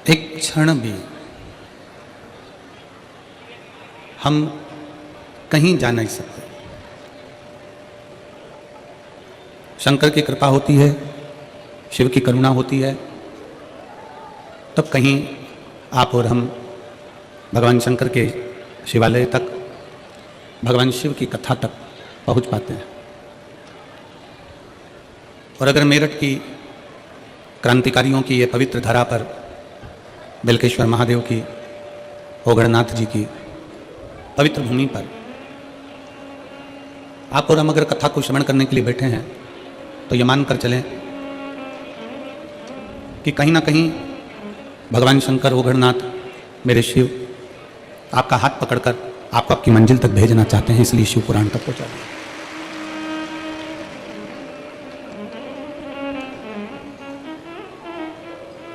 एक क्षण भी हम कहीं जा नहीं सकते। शंकर की कृपा होती है, शिव की करुणा होती है, तब कहीं आप और हम भगवान शंकर के शिवालय तक, भगवान शिव की कथा तक पहुंच पाते हैं। और अगर मेरठ की क्रांतिकारियों की ये पवित्र धरा पर, बेलकेश्वर महादेव की, ओगढ़नाथ जी की पवित्र भूमि पर आप और हम अगर कथा को श्रवण करने के लिए बैठे हैं, तो ये मानकर चलें कि कहीं ना कहीं भगवान शंकर, ओगढ़नाथ, मेरे शिव आपका हाथ पकड़कर आपको आपकी मंजिल तक भेजना चाहते हैं, इसलिए शिव पुराण तक पहुंचा दें।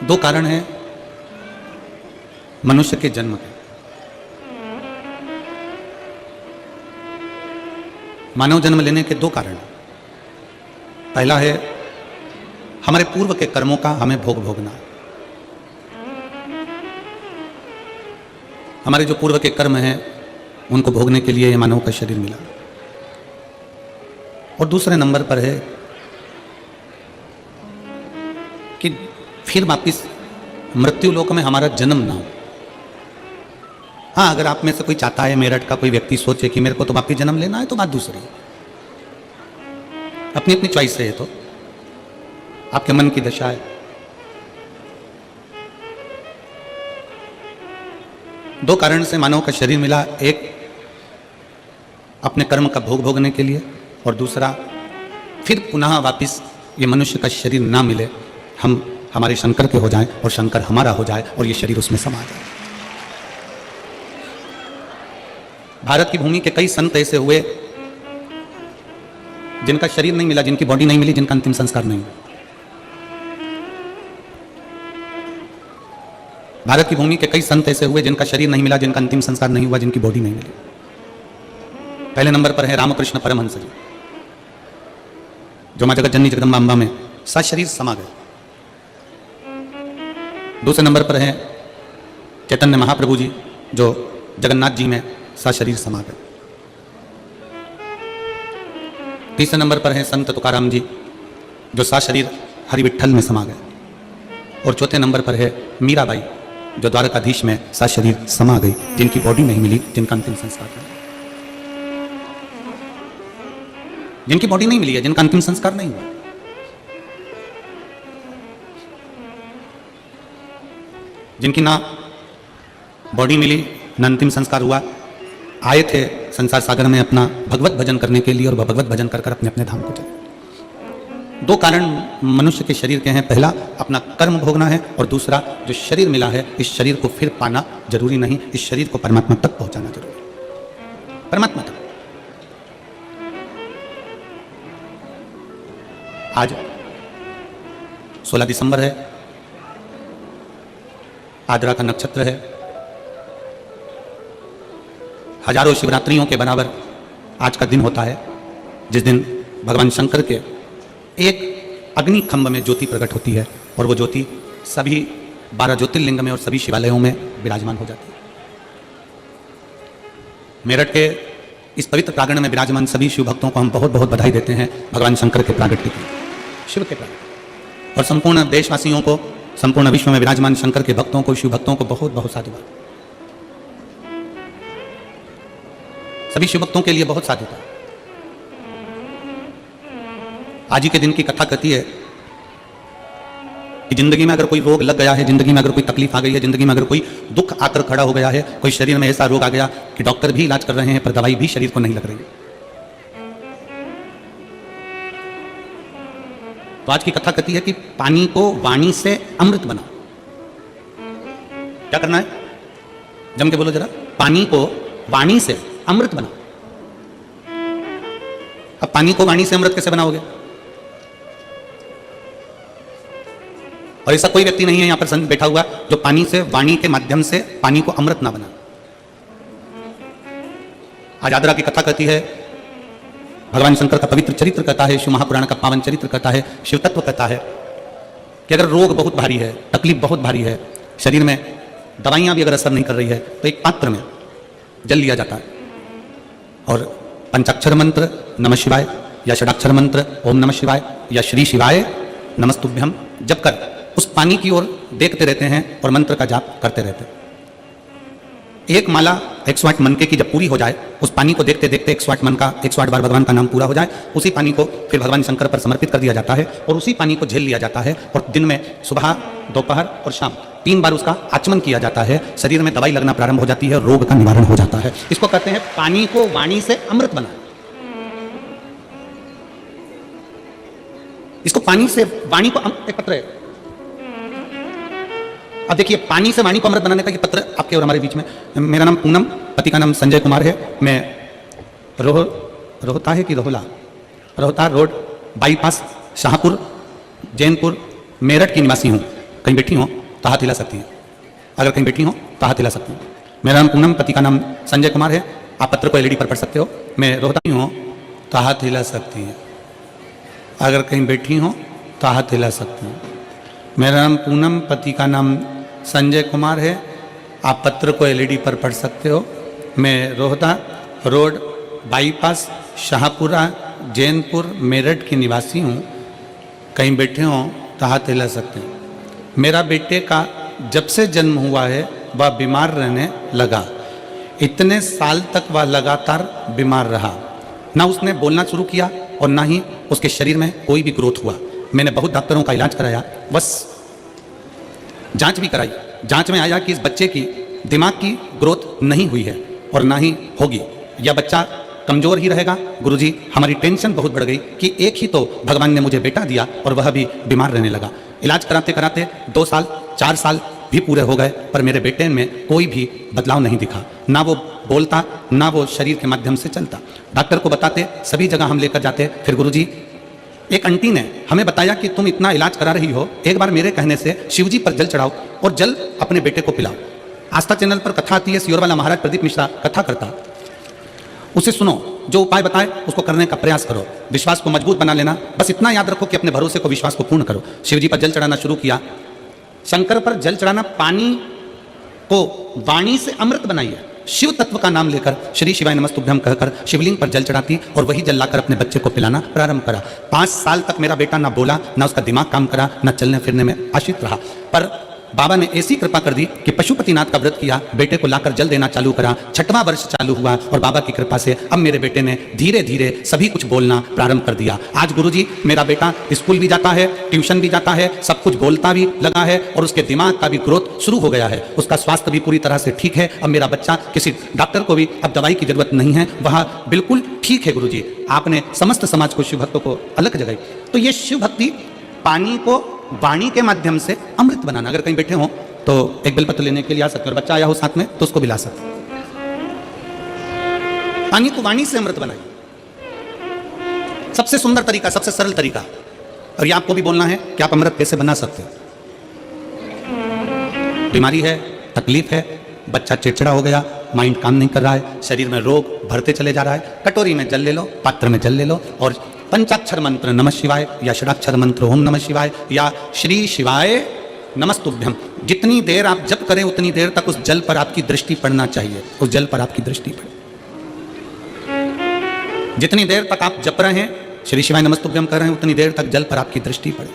दो कारण हैं मनुष्य के जन्म के। मानव जन्म लेने के दो कारण हैं। पहला है हमारे पूर्व के कर्मों का हमें भोग भोगना। हमारे जो पूर्व के कर्म हैं उनको भोगने के लिए ये मानव का शरीर मिला। और दूसरे नंबर पर है कि फिर वापिस मृत्यु लोक में हमारा जन्म ना हो। हाँ, अगर आप में से कोई चाहता है, मेरठ का कोई व्यक्ति सोचे कि मेरे को तो वापिस जन्म लेना है, तो बात दूसरी है। अपनी अपनी चॉइस है, ये तो आपके मन की दशा है। दो कारण से मानव का शरीर मिला, एक अपने कर्म का भोग भोगने के लिए, और दूसरा फिर पुनः वापिस ये मनुष्य का शरीर ना मिले, हम हमारे शंकर के हो जाएं और शंकर हमारा हो जाए और ये शरीर उसमें समा जाए। भारत की भूमि के कई संत ऐसे हुए जिनका शरीर नहीं मिला, जिनकी बॉडी नहीं मिली, जिनका अंतिम संस्कार नहीं हुआ। भारत की भूमि के कई संत ऐसे हुए जिनका शरीर नहीं मिला, जिनका अंतिम संस्कार नहीं हुआ, जिनकी बॉडी नहीं मिली। पहले नंबर पर है रामकृष्ण परमहंस जी, जो मां जगत जननी जगदम्बा अंबा में सशरीर समा गए। दूसरे नंबर पर है चैतन्य महाप्रभु जी, जो जगन्नाथ जी में सशरीर समा गए। तीसरे नंबर पर है संत तुकाराम जी, जो सशरीर हरि विठ्ठल में समा गए। और चौथे नंबर पर है मीराबाई, जो द्वारकाधीश में सशरीर समा गई, जिनकी बॉडी नहीं मिली, जिनका अंतिम संस्कार नहीं। जिनकी बॉडी नहीं मिली है, जिनका अंतिम संस्कार नहीं हुआ। जिनकी ना बॉडी मिली, ना अंतिम संस्कार हुआ, आए थे संसार सागर में अपना भगवत भजन करने के लिए, और भगवत भजन कर अपने अपने धाम को चले। दो कारण मनुष्य के शरीर के हैं। पहला अपना कर्म भोगना है, और दूसरा जो शरीर मिला है, इस शरीर को फिर पाना जरूरी नहीं, इस शरीर को परमात्मा तक पहुंचाना जरूरी। परमात्मा तक। आज 16 दिसंबर है, आद्रा का नक्षत्र है। हजारों शिवरात्रियों के बराबर आज का दिन होता है, जिस दिन भगवान शंकर के एक अग्नि खंभ में ज्योति प्रकट होती है, और वो ज्योति सभी 12 ज्योतिर्लिंग में और सभी शिवालयों में विराजमान हो जाती है। मेरठ के इस पवित्र प्रांगण में विराजमान सभी शिव भक्तों को हम बहुत बहुत बधाई देते हैं, भगवान शंकर के प्रागट्य की, शिव के प्रागट्य। और संपूर्ण देशवासियों को, संपूर्ण विश्व में विराजमान शंकर के भक्तों को, शिव भक्तों को बहुत बहुत साधुवाद। सभी शिव भक्तों के लिए बहुत साधुता। आज ही के दिन की कथा कहती है कि जिंदगी में अगर कोई रोग लग गया है, जिंदगी में अगर कोई तकलीफ आ गई है, जिंदगी में अगर कोई दुख आकर खड़ा हो गया है, कोई शरीर में ऐसा रोग आ गया कि डॉक्टर भी इलाज कर रहे हैं पर दवाई भी शरीर को नहीं लग रही है, तो आज की कथा कहती है कि पानी को वाणी से अमृत बनाओ। क्या करना है? जम के बोलो जरा। पानी को वाणी से अमृत बनाओ। अब पानी को वाणी से अमृत कैसे बनाओगे? और ऐसा कोई व्यक्ति नहीं है यहां पर संत बैठा हुआ जो पानी से, वाणी के माध्यम से पानी को अमृत ना बना। आज आद्रा की कथा कहती है, भगवान शंकर का पवित्र चरित्र कहता है, शिव महापुराण का पावन चरित्र कहता है, शिव तत्व कहता है कि अगर रोग बहुत भारी है, तकलीफ बहुत भारी है, शरीर में दवाइयाँ भी अगर असर नहीं कर रही है तो एक पात्र में जल लिया जाता है और पंचाक्षर मंत्र नमः शिवाय या षडाक्षर मंत्र ओम नमः शिवाय या श्री शिवाय नमस्तुभ्यम जप कर उस पानी की ओर देखते रहते हैं और मंत्र का जाप करते रहते हैं। एक माला 108 मनके की जब पूरी हो जाए, उस पानी को देखते देखते 108 मन का 108 बार भगवान का नाम पूरा हो जाए, उसी पानी को फिर भगवान शंकर पर समर्पित कर दिया जाता है और उसी पानी को झेल लिया जाता है और दिन में सुबह, दोपहर और शाम 3 बार उसका आचमन किया जाता है। शरीर में दवाई लगना प्रारंभ हो जाती है, रोग का निवारण हो जाता है। इसको कहते हैं पानी को वाणी से अमृत बना। इसको पानी से वाणी को एक पत्र है। अब देखिए, पानी से वाणी को अमृत बनाने का ये पत्र आपके और हमारे बीच में। मेरा नाम पूनम, पति का नाम संजय कुमार है। मैं रोहता है कि रोहला, रोहता रोड बाईपास शाहपुर जैनपुर मेरठ की निवासी हूँ। कहीं बैठी हो तो हाथ हिला सकती हैं। अगर कहीं बैठी हो तो हाथ हिला सकती हैं। मेरा नाम पूनम, पति का नाम संजय कुमार है। आप पत्र को एलईडी पर पढ़ सकते हो। मैं रोहता हूँ तो हाथ हिला सकती हैं। अगर कहीं बैठी हो तो हाथ हिला सकती हैं। मेरा नाम पूनम, पति का नाम संजय कुमार है। आप पत्र को एलईडी पर पढ़ सकते हो। मैं रोहता रोड बाईपास शाहपुरा जैनपुर मेरठ की निवासी हूँ। कहीं बैठे हो तो हाथ हिला सकते हैं। मेरा बेटे का जब से जन्म हुआ है वह बीमार रहने लगा। इतने साल तक वह लगातार बीमार रहा। ना उसने बोलना शुरू किया और ना ही उसके शरीर में कोई भी ग्रोथ हुआ। मैंने बहुत डॉक्टरों का इलाज कराया, बस जांच भी कराई। जांच में आया कि इस बच्चे की दिमाग की ग्रोथ नहीं हुई है और ना ही होगी। यह बच्चा कमजोर ही रहेगा। गुरुजी, हमारी टेंशन बहुत बढ़ गई कि एक ही तो भगवान ने मुझे बेटा दिया और वह भी बीमार रहने लगा। इलाज कराते कराते 2 साल 4 साल भी पूरे हो गए, पर मेरे बेटे में कोई भी बदलाव नहीं दिखा। ना वो बोलता, ना वो शरीर के माध्यम से चलता। डॉक्टर को बताते, सभी जगह हम लेकर जाते। फिर गुरुजी, एक आंटी ने हमें बताया कि तुम इतना इलाज करा रही हो, एक बार मेरे कहने से शिवजी पर जल चढ़ाओ और जल अपने बेटे को पिलाओ। आस्था चैनल पर कथा आती है, सियोर वाला महाराज प्रदीप मिश्रा कथा करता, उसे सुनो, जो उपाय बताए उसको करने का प्रयास करो। विश्वास को मजबूत बना लेना। बस इतना याद रखो कि अपने भरोसे को, विश्वास को पूर्ण करो। शिवजी पर जल चढ़ाना शुरू किया। शंकर पर जल चढ़ाना, पानी को वाणी से अमृत बनाइए। शिव तत्व का नाम लेकर श्री शिवाय नमस्तुभ्यम कहकर शिवलिंग पर जल चढ़ाती और वही जल लाकर अपने बच्चे को पिलाना प्रारंभ करा। 5 साल तक मेरा बेटा ना बोला, ना उसका दिमाग काम करा, ना चलने फिरने में आश्रित रहा। पर बाबा ने ऐसी कृपा कर दी कि पशुपतिनाथ का व्रत किया, बेटे को लाकर जल देना चालू करा। 6वां वर्ष चालू हुआ और बाबा की कृपा से अब मेरे बेटे ने धीरे धीरे सभी कुछ बोलना प्रारंभ कर दिया। आज गुरुजी, मेरा बेटा स्कूल भी जाता है, ट्यूशन भी जाता है, सब कुछ बोलता भी लगा है और उसके दिमाग का भी ग्रोथ शुरू हो गया है। उसका स्वास्थ्य भी पूरी तरह से ठीक है। अब मेरा बच्चा, किसी डॉक्टर को भी अब दवाई की जरूरत नहीं है, वह बिल्कुल ठीक है। गुरुजी, आपने समस्त समाज को, शिव भक्तों को अलग जगाई। तो ये शिव भक्ति, पानी को वाणी के माध्यम से अमृत बनाना। अगर कहीं बैठे हो तो एक बेलपत्र लेने के लिए आ सकते हो, और बच्चा आया हो साथ में तो उसको भी ला सकते हो। पानी को वाणी से अमृत बनाए, सबसे सुंदर तरीका, सबसे सरल तरीका। और ये आपको भी बोलना है कि आप अमृत कैसे बना सकते हो। बीमारी है, तकलीफ है, बच्चा चिड़चिड़ा हो गया, माइंड काम नहीं कर रहा है, शरीर में रोग बढ़ते चले जा रहा है, कटोरी में जल ले लो, पात्र में जल ले लो और पंचाक्षर मंत्र नमः शिवाय या षडाक्षर मंत्र ओम नमः शिवाय या श्री शिवाय नमस्तुभ्यम, जितनी देर आप जप करें उतनी देर तक उस जल पर आपकी दृष्टि पड़ना चाहिए। उस जल पर आपकी दृष्टि पड़े। जितनी देर तक आप जप रहे हैं, श्री शिवाय नमस्तुभ्यम कर रहे हैं, उतनी देर तक जल पर आपकी दृष्टि पड़े।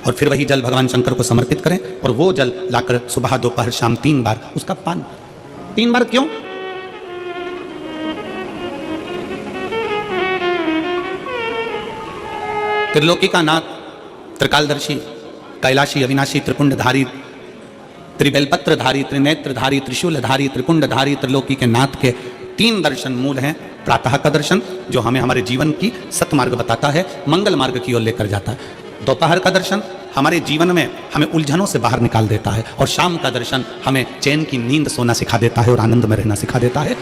और फिर वही जल भगवान शंकर को समर्पित करें और वो जल लाकर सुबह, दोपहर, शाम 3 बार उसका पान। 3 बार क्यों? त्रिलोकी का नाथ, त्रिकालदर्शी, कैलाशी, अविनाशी, त्रिपुंडधारी, त्रिबेलपत्रधारी, त्रिनेत्रधारी, त्रिशूलधारी, त्रिपुंडधारी, त्रिलोकी के नाथ के 3 दर्शन मूल हैं। प्रातः का दर्शन जो हमें हमारे जीवन की सतमार्ग बताता है, मंगल मार्ग की ओर लेकर जाता है। दोपहर का दर्शन हमारे जीवन में हमें उलझनों से बाहर निकाल देता है और शाम का दर्शन हमें चैन की नींद सोना सिखा देता है और आनंद में रहना सिखा देता है।